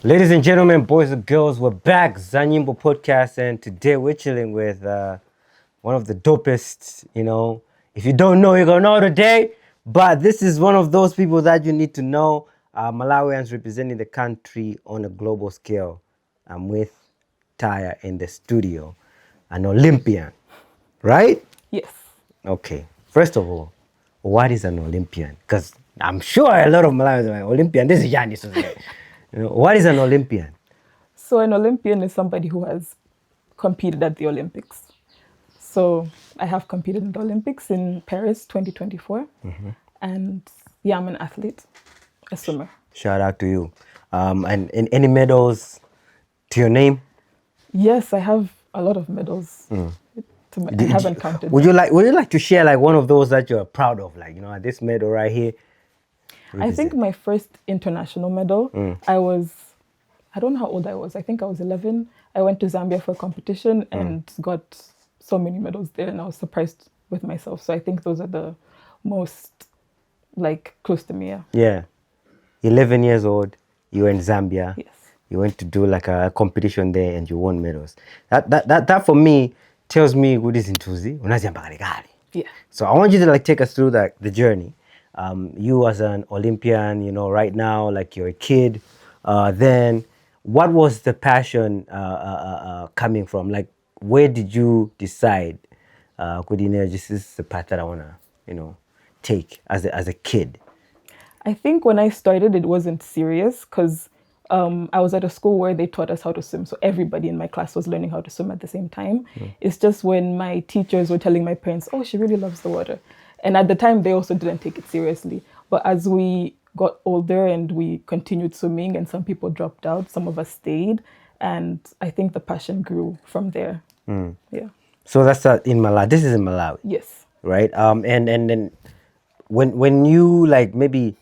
Ladies and gentlemen, boys and girls, we're back, Za Nyimbo podcast, and today we're chilling with one of the dopest, if you don't know, you're gonna know today, but this is one of those people that you need to know, Malawians representing the country on a global scale. I'm with Taya in the studio, an Olympian, right? Yes. Okay, first of all, what is an Olympian? Because I'm sure a lot of Malawians are like, Olympian, this is Yanis. What is an Olympian? So an Olympian is somebody who has competed at the Olympics. So I have competed in the Olympics in Paris 2024. And yeah, I'm an athlete, a swimmer. Shout out to you. And any medals to your name? Yes, I have a lot of medals. I haven't counted. Would you like to share like one of those that you're proud of? Like, this medal right here. I think my first international medal, I don't know how old I was. I think I was 11. I went to Zambia for a competition and got so many medals there, and I was surprised with myself. So I think those are the most close to me. Yeah. Yeah. 11 years old, you were in Zambia. Yes. You went to do like a competition there and you won medals. That for me tells me good is intuzi. Yeah. So I want you to take us through the journey. You as an Olympian, right now, like you're a kid. Then what was the passion coming from? Like, where did you decide, this is the path that I want to, take as a kid? I think when I started, it wasn't serious because I was at a school where they taught us how to swim. So everybody in my class was learning how to swim at the same time. It's just when my teachers were telling my parents, oh, she really loves the water. And at the time, they also didn't take it seriously. But as we got older and we continued swimming and some people dropped out, some of us stayed. And I think the passion grew from there. Yeah. So that's in Malawi. This is in Malawi. Yes. Right. And then when you maybe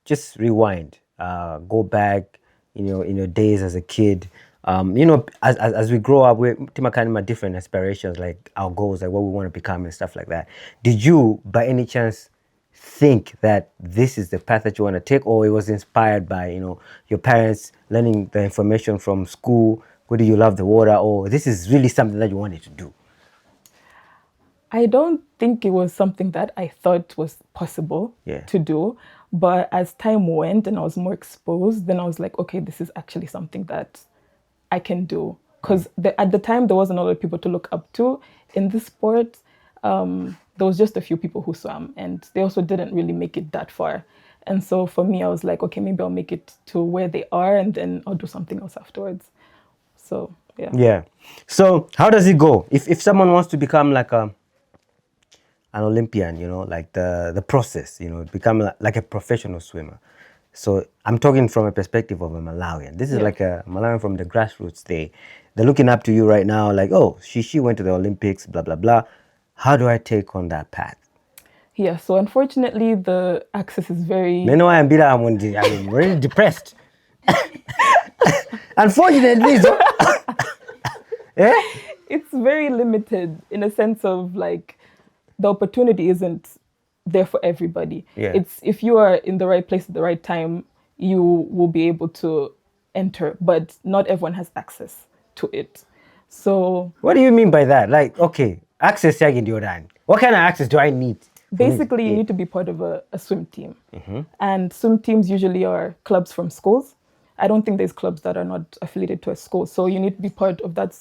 just rewind, go back, in your days as a kid, as we grow up, we're kind of different aspirations, like our goals, like what we want to become and stuff like that. Did you, by any chance, think that this is the path that you want to take, or it was inspired by, your parents learning the information from school? Whether you love the water, or this is really something that you wanted to do? I don't think it was something that I thought was possible to do. But as time went and I was more exposed, then I was like, okay, this is actually something that I can do. Because at the time, there wasn't a lot of people to look up to in this sport. There was just a few people who swam, and they also didn't really make it that far. And so for me, I was like, okay, maybe I'll make it to where they are, and then I'll do something else afterwards. So, yeah. Yeah. So how does it go? If someone wants to become like an Olympian, like the process, become like a professional swimmer. So I'm talking from a perspective of a Malawian. This is like a Malawian from the grassroots. They're looking up to you right now, like, oh, she went to the Olympics, blah, blah, blah. How do I take on that path? Yeah, so unfortunately, the access is very... You know why I'm really depressed. Unfortunately, so... It's very limited in a sense of the opportunity isn't there for everybody. Yeah. It's if you are in the right place at the right time, you will be able to enter, but not everyone has access to it. So what do you mean by that? Like, okay, access. What kind of access do I need? Basically, you need to be part of a swim team. And swim teams usually are clubs from schools. I don't think there's clubs that are not affiliated to a school. So you need to be part of that.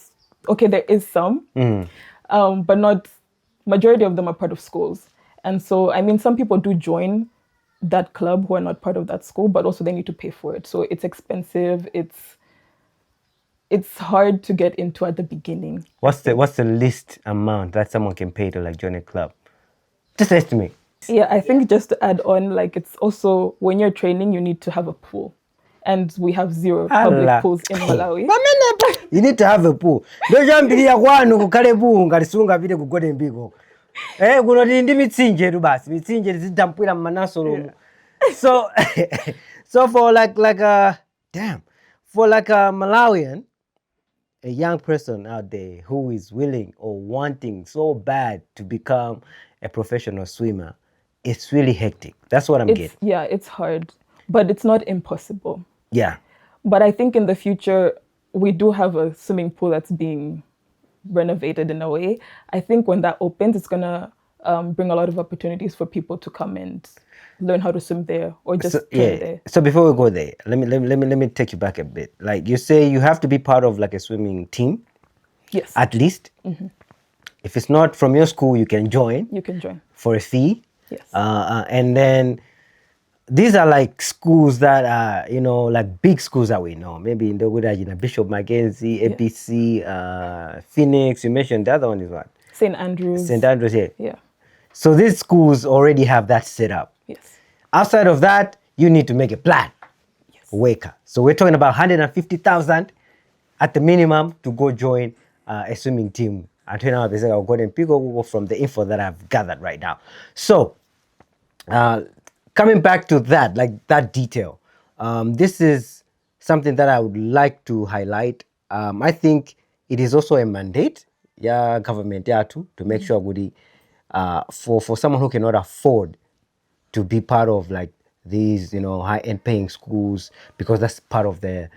Okay, there is some, but not... Majority of them are part of schools. And so, some people do join that club who are not part of that school, but also they need to pay for it. So it's expensive. It's hard to get into at the beginning. What's the least amount that someone can pay to join a club? Just estimate. Yeah, I think just to add on, it's also when you're training, you need to have a pool. And we have 0 public pools in Malawi. You need to have a pool. So for for a Malawian, a young person out there who is willing or wanting so bad to become a professional swimmer, it's really hectic. That's what I'm getting. Yeah, it's hard, but it's not impossible. Yeah. But I think in the future, we do have a swimming pool that's being renovated in a way. I think when that opens, it's going to bring a lot of opportunities for people to come and learn how to swim there or just train there. So before we go there, let me take you back a bit. Like you say, you have to be part of like a swimming team. Yes. At least. If it's not from your school, you can join. You can join for a fee. Yes. And then these are like schools that are, you know, like big schools that we know. Maybe in the Bishop Mackenzie, ABC, Phoenix. You mentioned the other one is what? St. Andrews. St. Andrews, yeah. Yeah. So these schools already have that set up. Yes. Outside of that, you need to make a plan. Yes. Waker. So we're talking about 150,000 at the minimum to go join a swimming team. And now they say I'll go and pick up from the info that I've gathered right now. So coming back to that, like that detail, this is something that I would like to highlight. I think it is also a mandate, government, to make sure for someone who cannot afford to be part of like these, you know, high-end paying schools, because that's part of the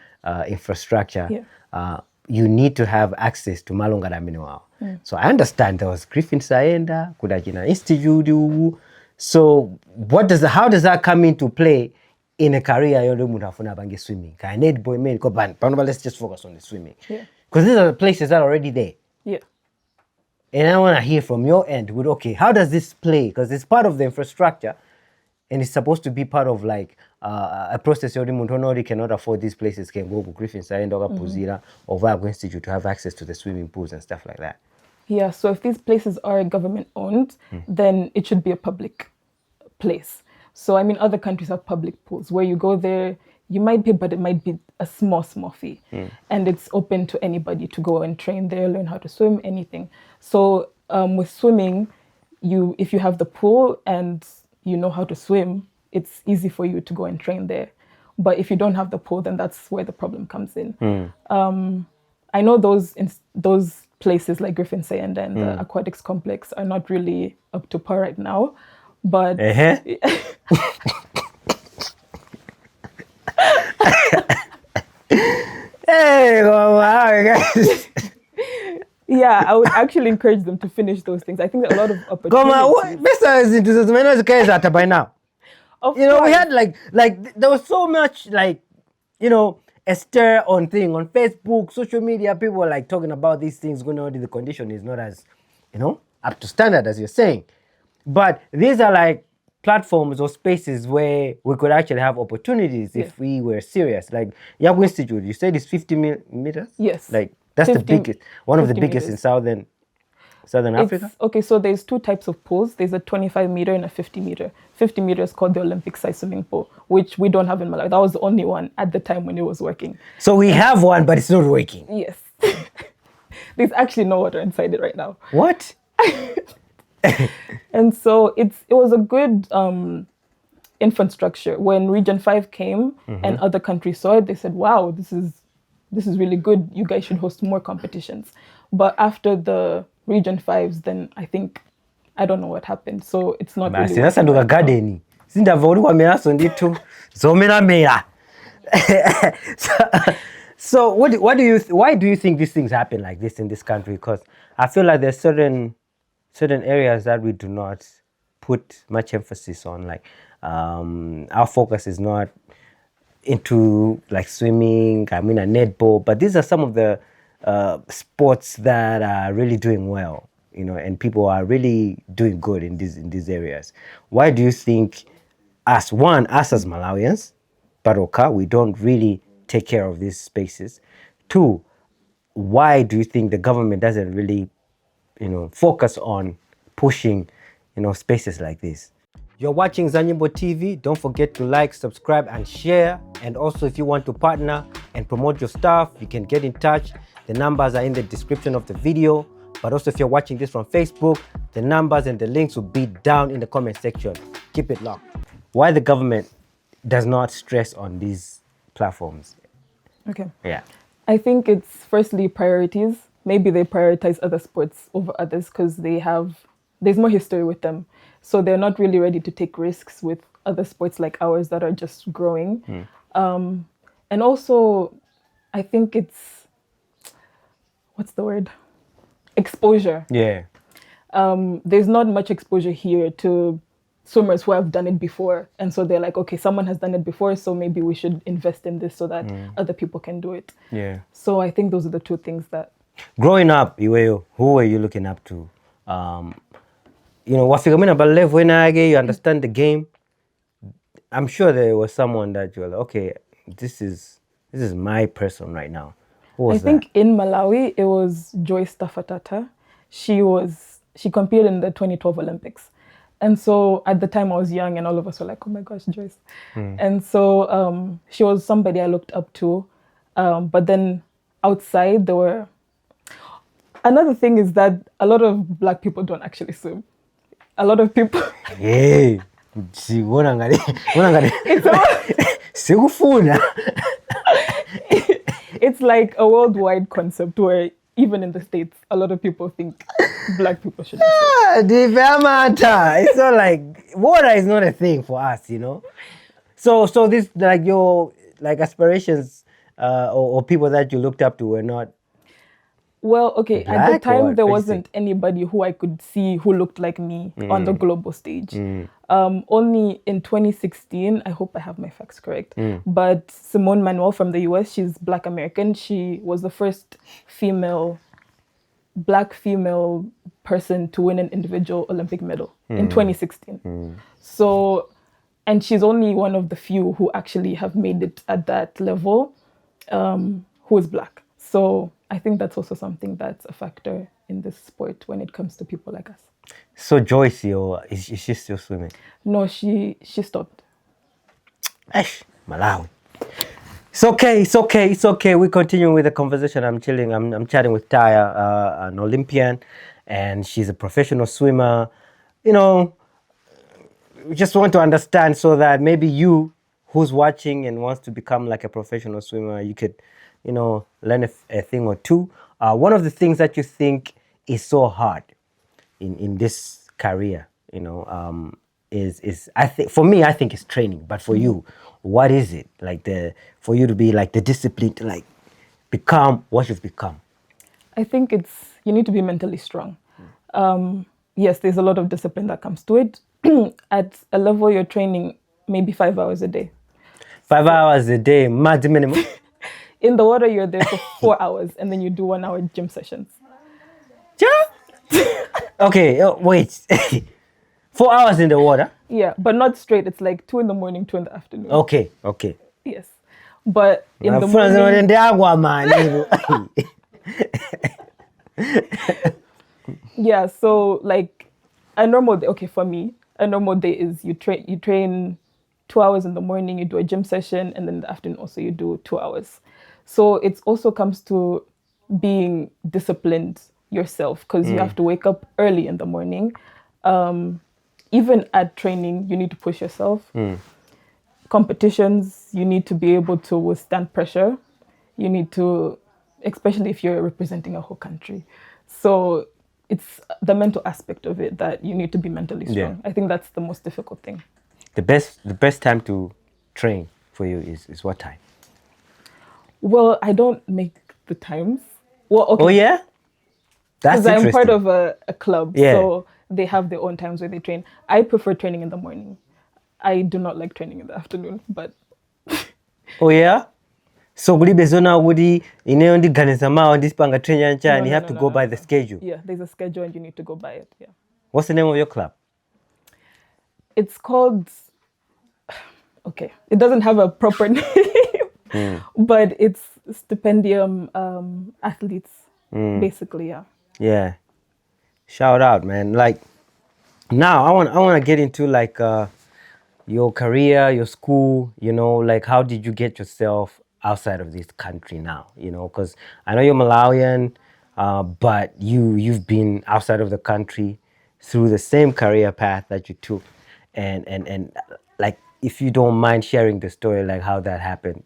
infrastructure. Yeah. You need to have access to malunga damino. So I understand there was Griffin Saenda, Kudajina Institute. So how does that come into play in a career you're swimming? Let's just focus on the swimming. Because these are the places that are already there. Yeah. And I want to hear from your end with, okay, how does this play? Because it's part of the infrastructure and it's supposed to be part of like a process you cannot afford these places, can go to Griffin Saenda or Vago Institute to have access to the swimming pools and stuff like that. Yeah, so if these places are government owned, then it should be a public place. So, I mean, other countries have public pools where you go there, you might pay, but it might be a small fee. And it's open to anybody to go and train there, learn how to swim, anything. So with swimming, if you have the pool and you know how to swim, it's easy for you to go and train there. But if you don't have the pool, then that's where the problem comes in. I know those places like Griffin Saenda and the aquatics complex are not really up to par right now, but hey, guys. Yeah, I would actually encourage them to finish those things. I think that a lot of opportunities. By now. You know, we had like there was so much like, you know, a stir on Facebook, social media. People were like talking about these things going on. The condition is not as, you know, up to standard as you're saying. But these are like platforms or spaces where we could actually have opportunities if we were serious. Like Yago Institute, you said it's 50 meters? Yes. Like that's the biggest, one of the biggest in Southern Africa? Okay, so there's two types of pools. There's a 25 meter and a 50 meter. 50 meter is called the Olympic size swimming pool, which we don't have in Malawi. That was the only one at the time when it was working. So we have one, but it's not working. Yes. There's actually no water inside it right now. What? And so it was a good infrastructure. When Region 5 came and other countries saw it, they said, wow, this is really good. You guys should host more competitions. But after the Region 5s, then I don't know what happened. So it's not really garden. So why do you think these things happen like this in this country? Because I feel like there's certain areas that we do not put much emphasis on. Like our focus is not into like swimming, a netball, but these are some of the sports that are really doing well, you know, and people are really doing good in these areas. Why do you think us as Malawians, Baroka, we don't really take care of these spaces? Two, why do you think the government doesn't really, you know, focus on pushing, you know, spaces like this? You're watching ZaNyimboTV. Don't forget to like, subscribe, and share. And also, if you want to partner and promote your stuff, you can get in touch. The numbers are in the description of the video. But also, if you're watching this from Facebook, the numbers and the links will be down in the comment section. Keep it locked. Why the government does not stress on these platforms? Okay. Yeah. I think it's firstly priorities. Maybe they prioritize other sports over others because there's more history with them. So they're not really ready to take risks with other sports like ours that are just growing. And And also, I think it's, what's the word? Exposure. Yeah. There's not much exposure here to swimmers who have done it before. And so they're like, okay, someone has done it before, so maybe we should invest in this so that other people can do it. Yeah. So I think those are the two things that... Growing up, who were you looking up to? Wafika mina ba level wenage, you understand the game. I'm sure there was someone that you were like, okay, this is my person right now. Who was I think in Malawi, it was Joyce Tafatata. She competed in the 2012 Olympics. And so at the time I was young and all of us were like, oh my gosh, Joyce. And so she was somebody I looked up to. But then outside there were... Another thing is that a lot of Black people don't actually swim. A lot of people... Hey, it's like a worldwide concept where even in the States, a lot of people think Black people shouldn't swim. It's not like, water is not a thing for us, So this, like, your aspirations or people that you looked up to were not... Well, okay, Black, at the time there what wasn't anybody who I could see who looked like me on the global stage. Only in 2016, I hope I have my facts correct, but Simone Manuel from the US, she's Black American. She was the first Black female person to win an individual Olympic medal in 2016. So, and she's only one of the few who actually have made it at that level who is Black. So I think that's also something that's a factor in this sport when it comes to people like us. So Joyce, is she still swimming? No, she stopped. Malawi. It's okay. We continue with the conversation. I'm chilling. I'm chatting with Taya, an Olympian, and she's a professional swimmer. We just want to understand so that maybe you, who's watching and wants to become like a professional swimmer, you could, learn a thing or two. One of the things that you think is so hard in this career, is I think for me, I think it's training. But for you, what is it like for you to be like the discipline to like become what you've become? I think you need to be mentally strong. Yes, there's a lot of discipline that comes to it. At a level you're training maybe 5 hours a day. 5 hours a day, mad minimum. In the water, you're there for 4 hours, and then you do 1 hour gym sessions. Yeah. Okay, wait. 4 hours in the water? Yeah, but not straight. It's like 2 in the morning, 2 in the afternoon. Okay. Yes. But in the morning... Yeah, so like a normal day, okay, for me, a normal day is you train 2 hours in the morning, you do a gym session, and then in the afternoon also you do 2 hours. So it also comes to being disciplined yourself, because you have to wake up early in the morning. Even at training, you need to push yourself. Competitions, you need to be able to withstand pressure. You need to, especially if you're representing a whole country. So it's the mental aspect of it that you need to be mentally strong. Yeah. I think that's the most difficult thing. The best time to train for you is what time? Well, I don't make the times. Well, okay. Oh yeah? That's interesting. Because I'm part of a club, so they have their own times where they train. I prefer training in the morning. I do not like training in the afternoon, but... Oh yeah? So guli bezona wudi ineondi ganizama on this panga training and you have to go by the schedule. Yeah, there's a schedule and you need to go by it. Yeah. What's the name of your club? It's called... Okay, it doesn't have a proper name, but it's stipendium athletes, basically, yeah. Yeah. Shout out, man. Like, now I want to get into like your career, your school, like how did you get yourself outside of this country now, because I know you're Malawian, but you've been outside of the country through the same career path that you took, and like, if you don't mind sharing the story, like how that happened.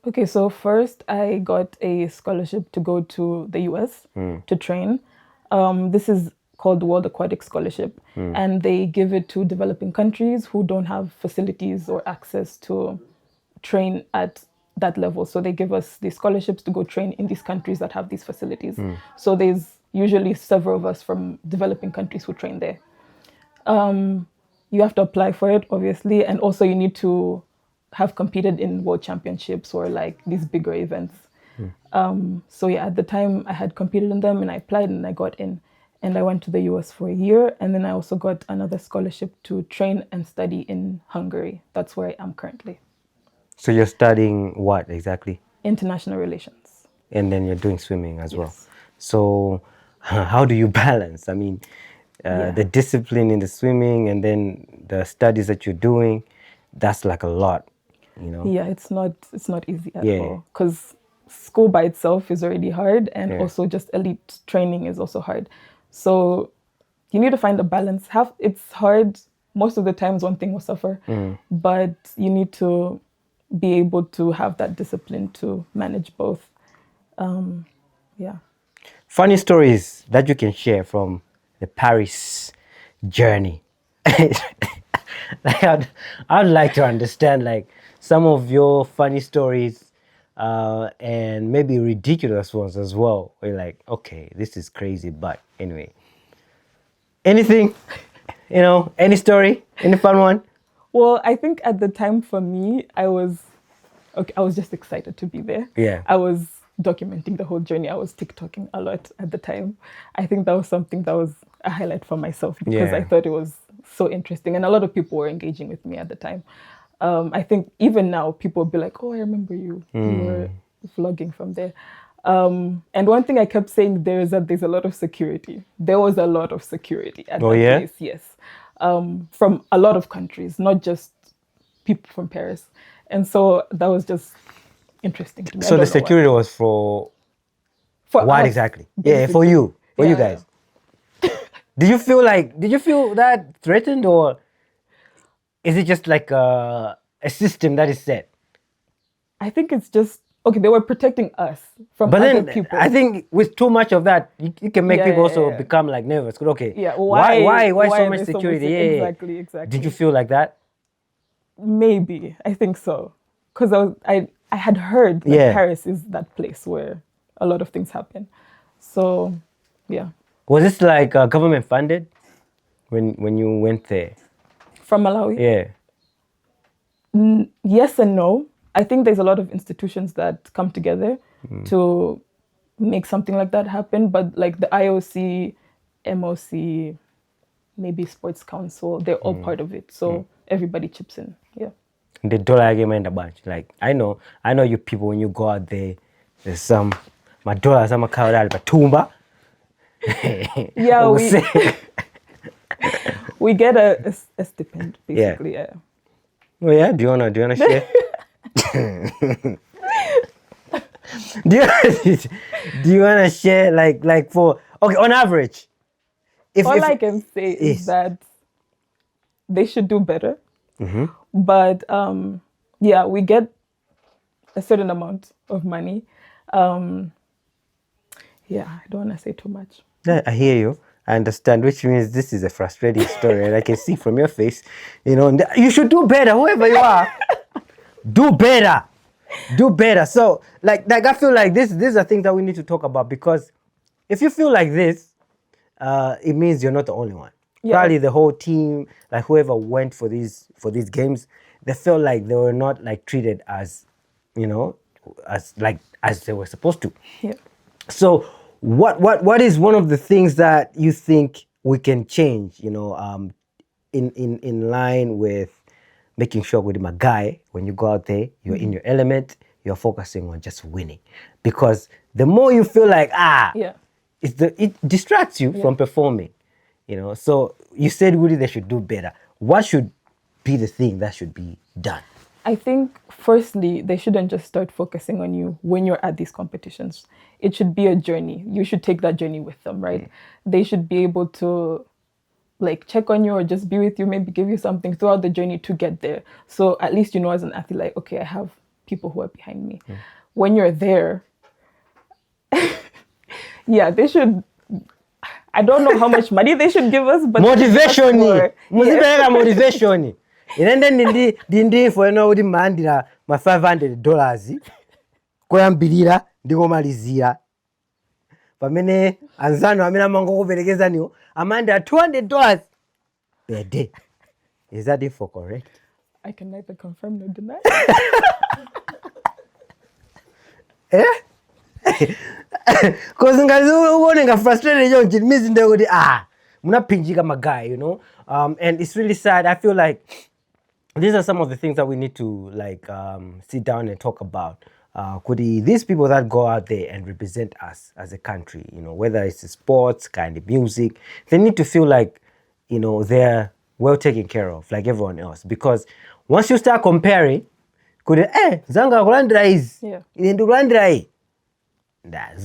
Okay, so first I got a scholarship to go to the US to train. This is called the World Aquatic Scholarship, and they give it to developing countries who don't have facilities or access to train at that level. So they give us these scholarships to go train in these countries that have these facilities. So there's usually several of us from developing countries who train there. You have to apply for it, obviously, and also you need to have competed in world championships or like these bigger events. So yeah, at the time I had competed in them and I applied and I got in. And I went to the US for a year, and then I also got another scholarship to train and study in Hungary. That's where I am currently. So you're studying what exactly? International relations. And then you're doing swimming as well. So how do you balance? I mean, the discipline in the swimming and then the studies that you're doing, that's like a lot, you know? Yeah, it's not easy at all. Because school by itself is already hard, and also just elite training is also hard. So you need to find a balance. It's hard. Most of the times one thing will suffer, but you need to be able to have that discipline to manage both. Funny stories that you can share from the Paris journey. Like I'd like to understand like some of your funny stories and maybe ridiculous ones as well. Where you're like, okay, this is crazy, but anyway. Anything, you know, any story, any fun one? Well, I think at the time for me, I was just excited to be there. Yeah. I was documenting the whole journey. I was TikToking a lot at the time. I think that was something that was a highlight for myself because I thought it was so interesting. And a lot of people were engaging with me at the time. I think even now people will be like, oh, I remember you. You were vlogging from there. And one thing I kept saying there is that there's a lot of security. There was a lot of security at that place, yes. From a lot of countries, not just people from Paris. And so that was just interesting to me. So the security was for what exactly? Basically. Yeah, for you guys. Did you feel that threatened, or is it just like a system that is set? I think it's just, okay, they were protecting us from other people. I think with too much of that, you can make people also become like nervous. Okay, why so much security? Exactly. Did you feel like that? Maybe, I think so. Because I had heard that Paris is that place where a lot of things happen. So, yeah. Was this like government funded when you went there? From Malawi? Yeah. Yes and no. I think there's a lot of institutions that come together to make something like that happen. But like the IOC, MOC, maybe Sports Council, they're all part of it. So everybody chips in. Yeah. The dollar argument a bunch. Like I know you people when you go out there, there's some my dollars I'm a cow out but tumba. Yeah, we get a stipend basically. Yeah. Oh yeah, do you wanna share? do you wanna share like for on average? All I can say is that they should do better. But we get a certain amount of money. I don't want to say too much. Yeah, I hear you. I understand, which means this is a frustrating story, and I can see from your face, you know, you should do better, whoever you are. Do better. So, like I feel like these are things that we need to talk about, because if you feel like this, it means you're not the only one. Yeah. Probably the whole team, like whoever went for these games, they felt like they were not like treated as, you know, as they were supposed to. Yeah. So what is one of the things that you think we can change, you know, in line with making sure with my guy, when you go out there, you're in your element, you're focusing on just winning, because the more you feel like it distracts you from performing. You know, so you said, Woody, they should do better. What should be the thing that should be done? I think, firstly, they shouldn't just start focusing on you when you're at these competitions. It should be a journey. You should take that journey with them, right? They should be able to, like, check on you or just be with you, maybe give you something throughout the journey to get there. So at least you know as an athlete, like, okay, I have people who are behind me. When you're there, they should... I don't know how much money they should give us, but motivation. And then for the mandira ma $500 koyambirira ndikomalizira pamene anzano amene amangokuperekeza niwo amanda $200 per day. Is that info correct? I can neither confirm nor deny. Because ngazi uone nga frustrated yonje means ndekuti munapinjika my guy, you know. And it's really sad. I feel like these are some of the things that we need to like sit down and talk about. These people that go out there and represent us as a country, you know, whether it's sports, kind of music, they need to feel like, you know, they're well taken care of, like everyone else. Because once you start comparing, zanga kulandira izi, ine ndikulandira iyi. I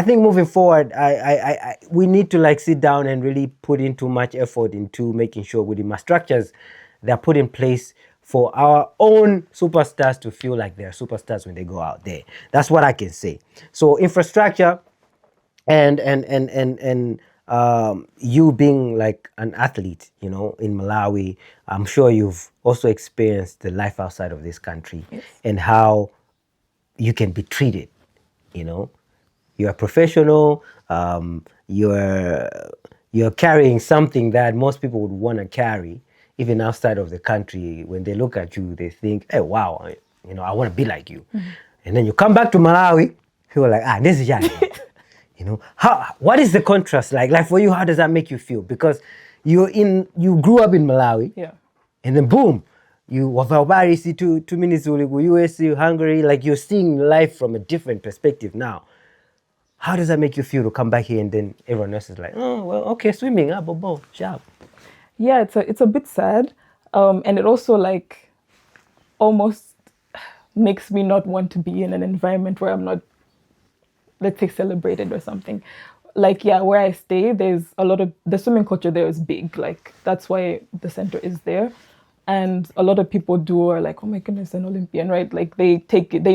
think moving forward, we need to like sit down and really put in too much effort into making sure with the structures that are put in place for our own superstars to feel like they're superstars when they go out there. That's what I can say. So infrastructure and you being like an athlete, you know, in Malawi, I'm sure you've also experienced the life outside of this country. Yes. And how you can be treated, you know. You're a professional, you're carrying something that most people would want to carry, even outside of the country. When they look at you, they think, hey, wow, you know, I want to be like you. Mm-hmm. And then you come back to Malawi, people are like, this is Yanni. You know, what is the contrast like? Like for you, how does that make you feel? Because you grew up in Malawi, and then boom, you were see 2 minutes US, Hungary, like you're seeing life from a different perspective now. How does that make you feel to come back here and then everyone else is like, oh, well, okay, swimming, bobo, sharp. Yeah, it's a bit sad. And it also like almost makes me not want to be in an environment where I'm not, let's say, celebrated or something. Like, yeah, where I stay, there's a lot of, the swimming culture there is big. Like, that's why the center is there. And a lot of people are like, oh my goodness, an Olympian, right? Like they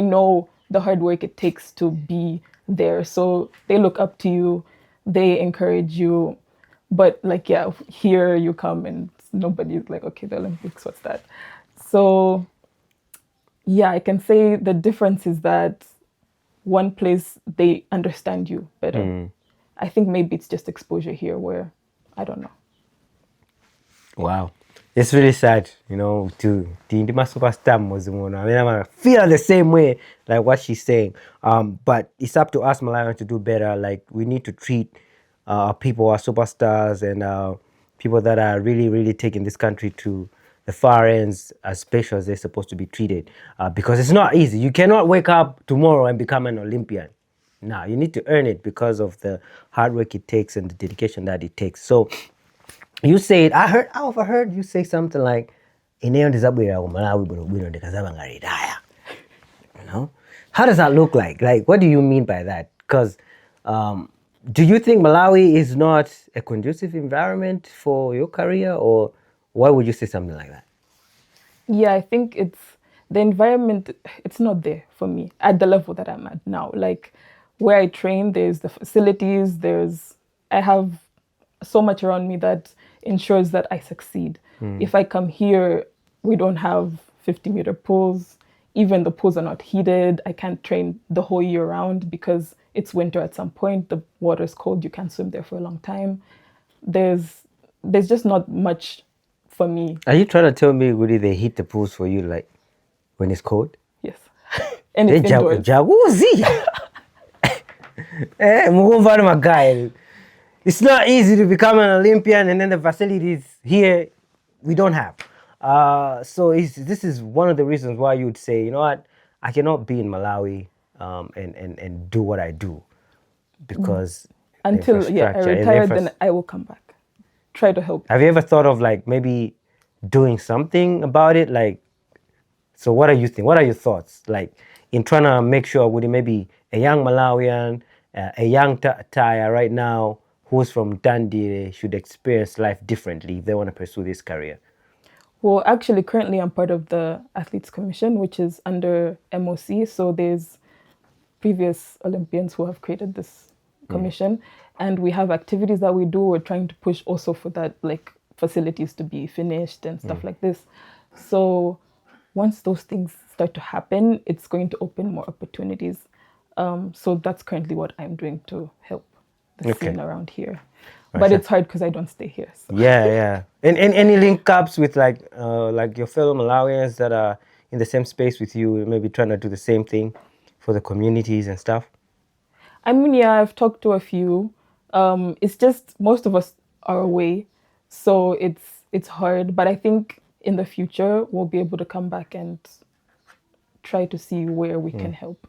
know the hard work it takes to be there. So they look up to you, they encourage you. But like, yeah, here you come and nobody's like, okay, the Olympics, what's that? So yeah, I can say the difference is that one place they understand you better. Mm. I think maybe it's just exposure here where, I don't know. Wow. It's really sad, you know, to the superstar Mozimuno. I mean, I feel the same way, like what she's saying. But it's up to us, Malawians, to do better. Like, we need to treat people, our superstars, and people that are really, really taking this country to the far ends as special as they're supposed to be treated. Because it's not easy. You cannot wake up tomorrow and become an Olympian. No, you need to earn it because of the hard work it takes and the dedication that it takes. So, you said, I overheard you say something like, you know, how does that look like? Like, what do you mean by that? Because do you think Malawi is not a conducive environment for your career, or why would you say something like that? Yeah, I think it's the environment, it's not there for me at the level that I'm at now. Like where I train, there's the facilities, I have so much around me that ensures that I succeed. Mm. If I come here, we don't have 50-meter pools. Even the pools are not heated. I can't train the whole year round because it's winter at some point. The water's cold. You can't swim there for a long time. There's just not much for me. Are you trying to tell me, Woody, they heat the pools for you like when it's cold? Yes. And it's indoors. Jacuzzi. My guy. It's not easy to become an Olympian, and then the facilities here we don't have. So this is one of the reasons why you would say, you know what, I cannot be in Malawi and do what I do, because until I retire, then I will come back, try to help. Have you ever thought of like maybe doing something about it? Like, so what do you think? What are your thoughts? Like in trying to make sure, would it maybe a young Malawian, a young Taya right now, who's from Dundee, should experience life differently if they want to pursue this career? Well, actually, currently I'm part of the Athletes Commission, which is under MOC. So there's previous Olympians who have created this commission. And we have activities that we do. We're trying to push also for that, like facilities to be finished and stuff like this. So once those things start to happen, it's going to open more opportunities. So that's currently what I'm doing to help the scene around here. But it's hard because I don't stay here. So. Yeah. And any link ups with like your fellow Malawians that are in the same space with you, maybe trying to do the same thing for the communities and stuff? I mean, yeah, I've talked to a few. It's just most of us are away, so it's hard. But I think in the future we'll be able to come back and try to see where we can help.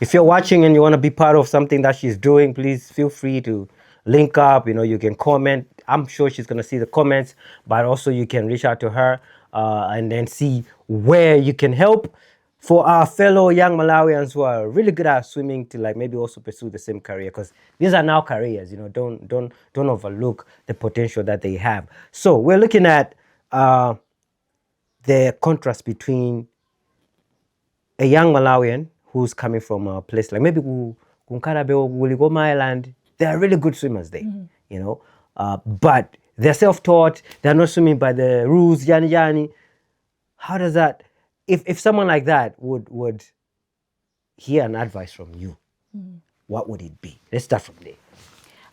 If you're watching and you want to be part of something that she's doing, please feel free to link up. You can comment. I'm sure she's going to see the comments, but also you can reach out to her and then see where you can help for our fellow young Malawians who are really good at swimming to like maybe also pursue the same career, because these are now careers. Don't overlook the potential that they have. So we're looking at the contrast between a young Malawian who's coming from a place like maybe Kunkarabe Island. They are really good swimmers there, but they're self-taught. They're not swimming by the rules, yani. How does that, if someone like that would hear an advice from you, what would it be? Let's start from there.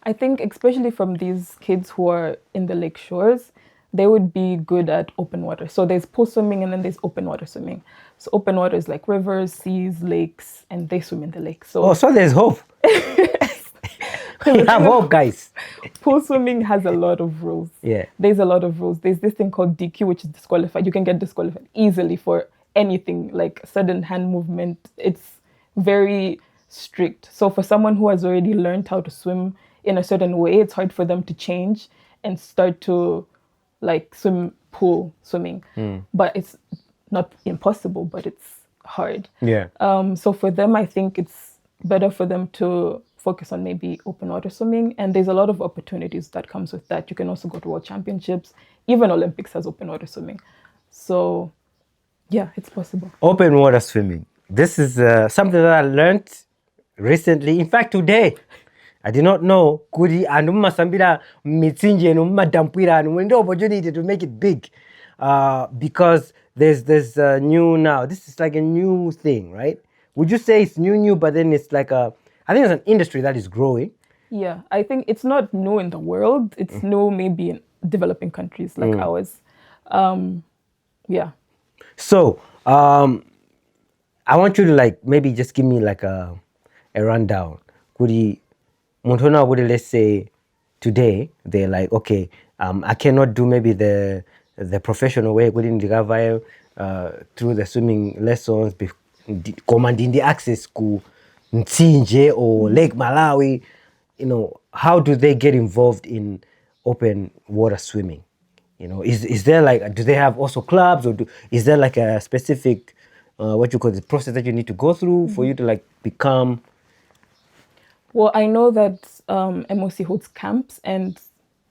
I think especially from these kids who are in the lake shores, they would be good at open water. So there's pool swimming and then there's open water swimming. So open water is like rivers, seas, lakes, and they swim in the lake. So there's hope. We have hope, guys. Pool swimming has a lot of rules. Yeah. There's a lot of rules. There's this thing called DQ, which is disqualified. You can get disqualified easily for anything, like sudden hand movement. It's very strict. So for someone who has already learned how to swim in a certain way, it's hard for them to change and start to like swim pool swimming. But it's not impossible, but it's hard. Yeah. So for them, I think it's better for them to focus on maybe open water swimming, and there's a lot of opportunities that comes with that. You can also go to World Championships. Even Olympics has open water swimming. So yeah, it's possible. Open water swimming. This is something that I learned recently. In fact, today, I did not know kuri anuma sambira mitsinje numa dampira and opportunity to make it big, because there's new now. This is like a new thing, right? Would you say it's new, but then it's like I think it's an industry that is growing. Yeah, I think it's not new in the world. It's new maybe in developing countries like ours. Yeah. So I want you to like maybe just give me like a rundown. Let's say today they're like, okay, I cannot do maybe the professional way through the swimming lessons, commanding the access to Mtsinje or Lake Malawi. How do they get involved in open water swimming? Is there like, do they have also clubs, or is there like a specific what you call the process that you need to go through for you to like become? Well, I know that MOC holds camps, and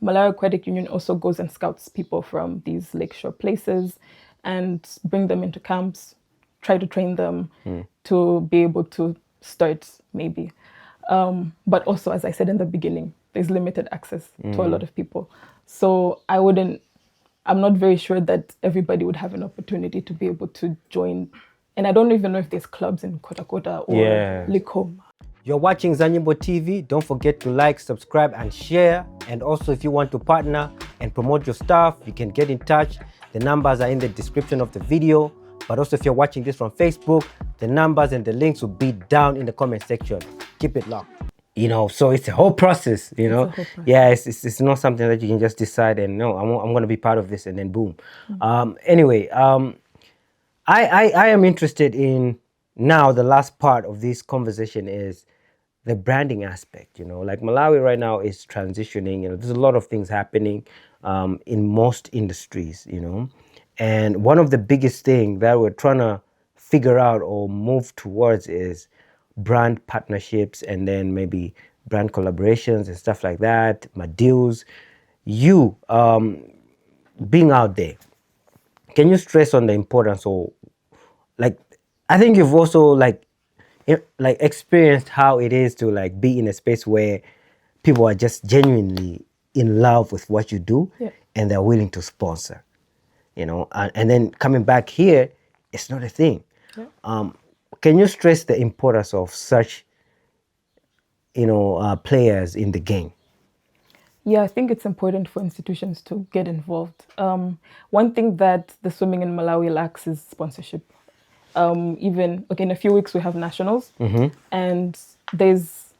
Malawi Aquatic Union also goes and scouts people from these lakeshore places and bring them into camps, try to train them to be able to start maybe. But also, as I said in the beginning, there's limited access to a lot of people. So I'm not very sure that everybody would have an opportunity to be able to join. And I don't even know if there's clubs in Kota or Liko. You're watching ZaNyimbo TV. Don't forget to like, subscribe, and share. And also, if you want to partner and promote your stuff, you can get in touch. The numbers are in the description of the video. But also, if you're watching this from Facebook, the numbers and the links will be down in the comment section. Keep it locked. So it's a whole process, Yeah, it's not something that you can just decide and no, I'm going to be part of this and then boom. Anyway, I am interested in now the last part of this conversation is the branding aspect, like Malawi right now is transitioning, there's a lot of things happening in most industries, and one of the biggest things that we're trying to figure out or move towards is brand partnerships and then maybe brand collaborations and stuff like that, my deals. You being out there, can you stress on the importance or like, I think you've also like experienced how it is to like be in a space where people are just genuinely in love with what you do and they're willing to sponsor, and then coming back here, it's not a thing. Yeah. Can you stress the importance of such, players in the game? Yeah, I think it's important for institutions to get involved. One thing that the swimming in Malawi lacks is sponsorship. Even in a few weeks we have nationals, and there's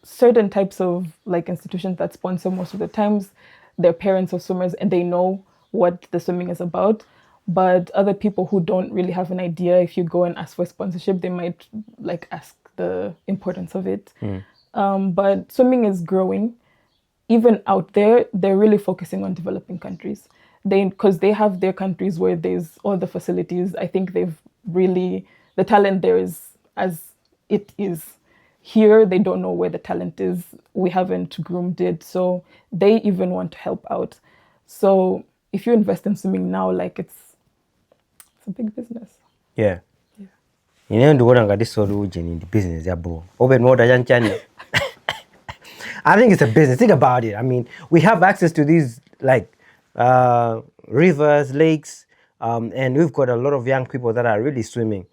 certain types of institutions that sponsor most of the times. They're parents of swimmers and they know what the swimming is about. But other people who don't really have an idea, if you go and ask for sponsorship, they might ask the importance of it. But swimming is growing. Even out there, they're really focusing on developing countries. Because they have their countries where there's all the facilities. I think they've really, the talent there is as it is. Here, they don't know where the talent is. We haven't groomed it. So they even want to help out. So if you invest in swimming now, it's a big business. Yeah. You know, the business, bro. Open more than I think it's a business. Think about it. I mean, we have access to these rivers, lakes, and we've got a lot of young people that are really swimming.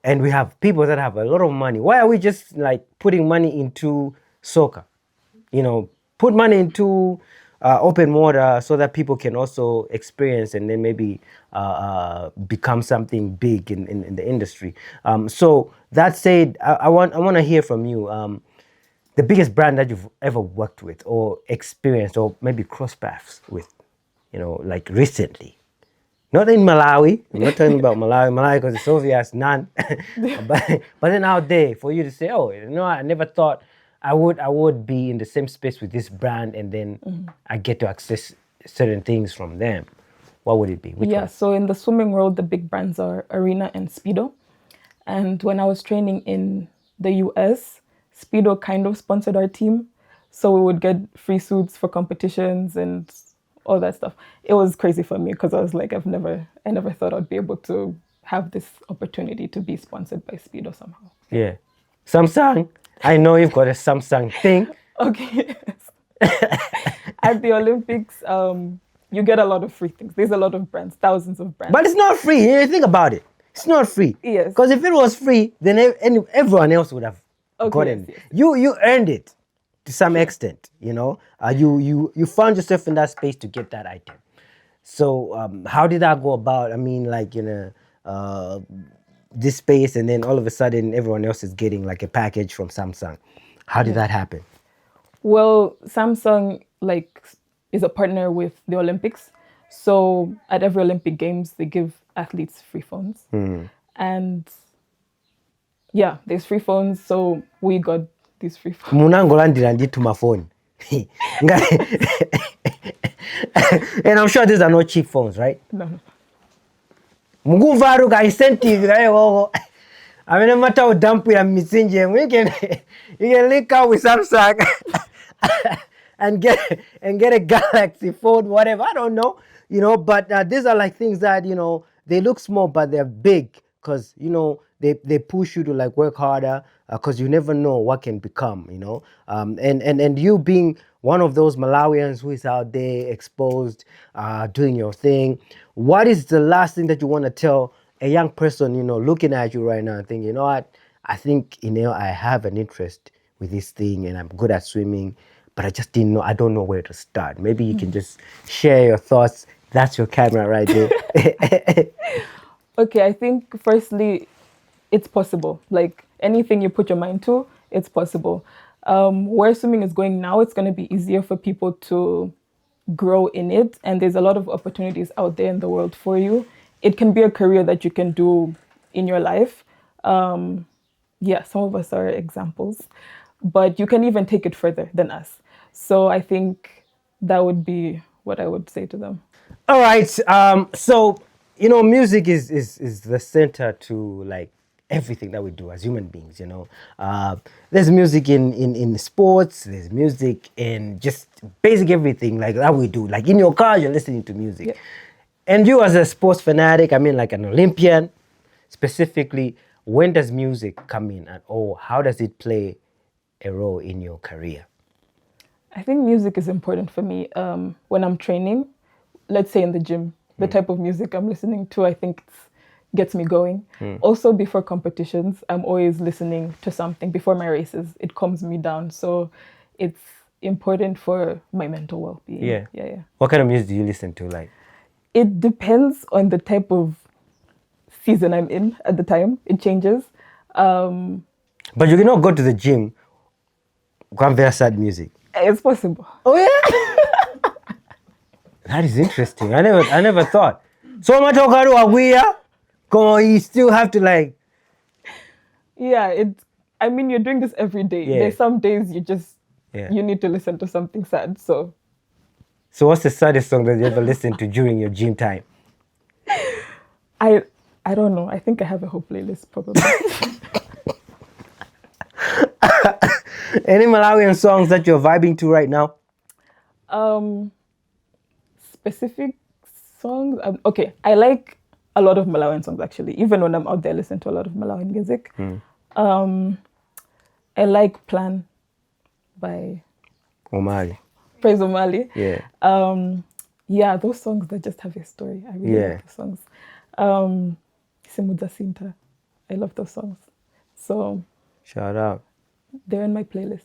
And we have people that have a lot of money. Why are we just putting money into soccer? Put money into open water so that people can also experience and then maybe become something big in the industry. So that said, I want to hear from you. The biggest brand that you've ever worked with or experienced or maybe cross paths with, recently. Not in Malawi. I'm not talking about Malawi because it's obvious, none. but then out there for you to say, oh, I never thought I would be in the same space with this brand and then I get to access certain things from them. What would it be? Which one? So in the swimming world, the big brands are Arena and Speedo. And when I was training in the US, Speedo kind of sponsored our team. So we would get free suits for competitions and all that stuff. It was crazy for me because I was like, I never thought I'd be able to have this opportunity to be sponsored by Speedo somehow. Yeah. Samsung. I know you've got a Samsung thing. Okay. At the Olympics, you get a lot of free things. There's a lot of brands, thousands of brands. But it's not free. You think about it. It's not free. Yes. Because if it was free, then everyone else would have gotten it. Yes. You earned it to some extent, you found yourself in that space to get that item. So how did that go about? I mean, this space, and then all of a sudden everyone else is getting a package from Samsung. How did that happen? Well, Samsung is a partner with the Olympics. So at every Olympic Games, they give athletes free phones. And yeah, there's free phones. So we got these free phones. Munangolandira nditu my phone. And I'm sure these are not cheap phones, right? No. Muguvaruka incentive. I mean, no matter how dump we are missing, you can link up with Samsung and get a Galaxy phone, whatever. I don't know, But these are things that they look small, but they're big because they push you to work harder because you never know what can become, and you being one of those Malawians who is out there exposed, doing your thing. What is the last thing that you want to tell a young person, looking at you right now and thinking, what, I think, I have an interest with this thing and I'm good at swimming, but I just didn't know, I don't know where to start. Maybe you can just share your thoughts. That's your camera right there. Okay, I think firstly, it's possible. Anything you put your mind to, it's possible. Where swimming is going now, it's going to be easier for people to grow in it. And there's a lot of opportunities out there in the world for you. It can be a career that you can do in your life. Some of us are examples. But you can even take it further than us. So I think that would be what I would say to them. All right. So, music is the center to everything that we do as human beings, There's music in sports, there's music in just basic everything that we do. In your car, you're listening to music. Yeah. And you as a sports fanatic, I mean an Olympian, specifically, when does music come in how does it play a role in your career? I think music is important for me. When I'm training, let's say in the gym, the type of music I'm listening to, I think it's gets me going. Also, before competitions, I'm always listening to something. Before my races, it calms me down. So it's important for my mental well-being. Yeah. What kind of music do you listen to? Like, it depends on the type of season I'm in at the time. It changes. But you cannot go to the gym, go and wear sad music. It's possible. Oh yeah. That is interesting. I never thought. So much you still have to like. Yeah, I mean, you're doing this every day. Yeah. There's some days you need to listen to something sad. So what's the saddest song that you ever listened to during your gym time? I don't know. I think I have a whole playlist probably. Any Malawian songs that you're vibing to right now? Specific songs? Okay, I like a lot of Malawian songs actually. Even when I'm out there, I listen to a lot of Malawian music. I like Plan by Umali. Praise Umali. Yeah. Yeah, those songs that just have a story. I really like those songs. Simudza Sinta. I love those songs. So shout out. They're in my playlist.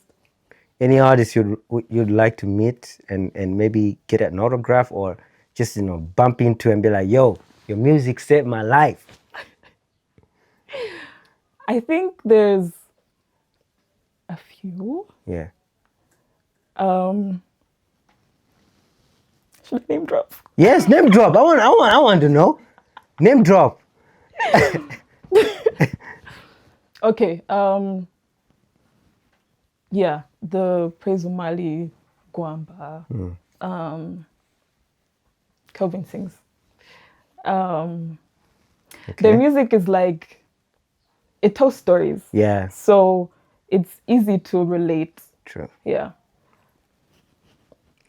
Any artists you'd like to meet and maybe get an autograph or just bump into and be like, yo, your music saved my life? I think there's a few. Yeah. Should I name drop? Yes, name drop. I want to know. Name drop. Okay. Yeah, the Praise Umali, Gwamba, Kelvin sings. Their music is like, it tells stories. Yeah. So it's easy to relate. True. Yeah.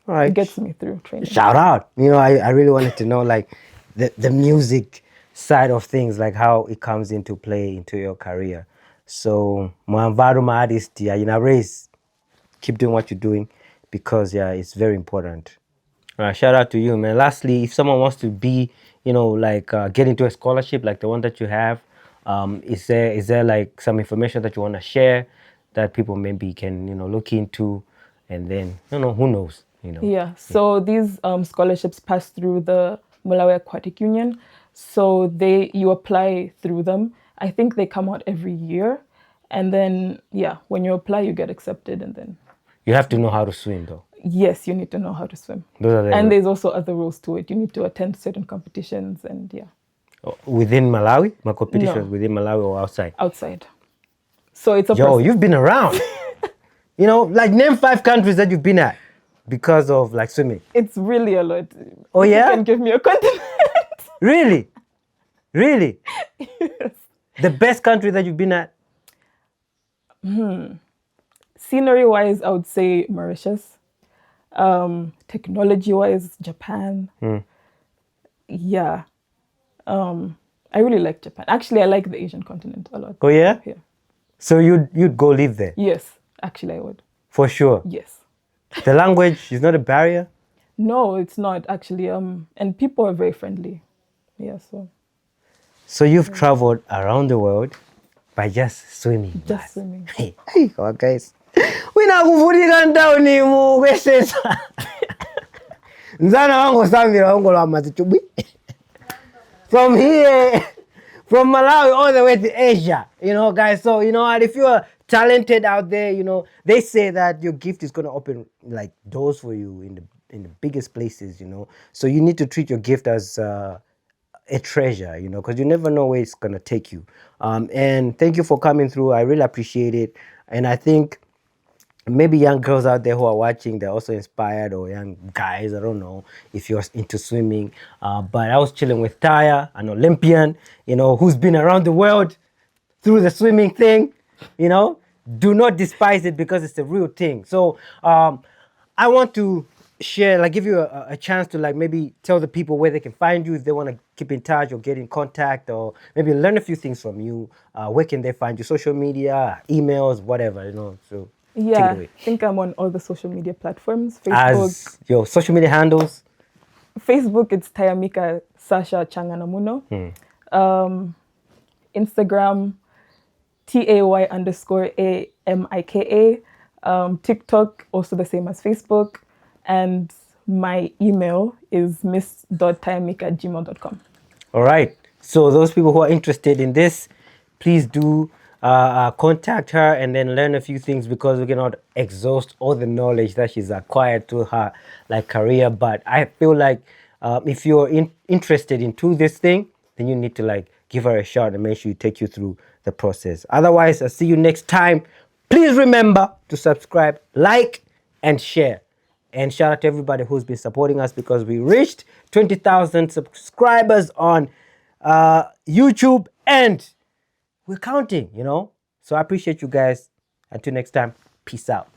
All right. It gets me through training. Shout out. I really wanted to know like the music side of things, like how it comes into play into your career. So, my artist, in a race, keep doing what you're doing because, it's very important. Shout out to you, man. Lastly, if someone wants to be, get into a scholarship like the one that you have, is there like some information that you want to share that people maybe can, look into, and then, who knows, Yeah, so these scholarships pass through the Malawi Aquatic Union. So you apply through them. I think they come out every year. And then, when you apply, you get accepted. And then you have to know how to swim, though. Yes, you need to know how to swim. And there's also other rules to it. You need to attend certain competitions and Within Malawi? My competitions within Malawi or outside? Outside. So it's a you've been around. Like name 5 countries that you've been at because of like swimming. It's really a lot. Oh, yeah? You can give me a continent. Really? Really? Yes. The best country that you've been at? Scenery-wise, I would say Mauritius. Technology-wise, Japan. Yeah. I really like Japan. Actually, I like the Asian continent a lot. Oh, yeah? Yeah. So you'd go live there? Yes, actually I would. For sure? Yes. The language is not a barrier? No, it's not actually. And people are very friendly. Yeah, so. So you've traveled around the world by just swimming? Just swimming. Hey, come on, guys. We na kuvulika ndawuni mu kwesesa. Nzana wangu Zambia wangu la matichubi. From here, from Malawi all the way to Asia, guys. So, if you're talented out there, they say that your gift is going to open like doors for you in the biggest places, So you need to treat your gift as a treasure, because you never know where it's going to take you. And thank you for coming through. I really appreciate it. And I think maybe young girls out there who are watching, they're also inspired, or young guys, I don't know if you're into swimming. But I was chilling with Taya, an Olympian, who's been around the world through the swimming thing, Do not despise it because it's a real thing. So I want to share, like give you a chance to like maybe tell the people where they can find you if they want to keep in touch or get in contact or maybe learn a few things from you. Where can they find you? Social media, emails, whatever, So yeah, I think I'm on all the social media platforms. Facebook. As your social media handles? Facebook, it's Tayamika Chang'anamuno. Instagram, TAY_AMIKA. TikTok, also the same as Facebook. And my email is miss.tayamika@gmail.com. All right. So those people who are interested in this, please do contact her and then learn a few things, because we cannot exhaust all the knowledge that she's acquired through her career. But I feel like if you're interested into this thing, then you need to give her a shot and make sure you take you through the process. Otherwise, I'll see you next time. Please remember to subscribe, like, and share. And shout out to everybody who's been supporting us, because we reached 20,000 subscribers on YouTube, and we're counting, So I appreciate you guys. Until next time, peace out.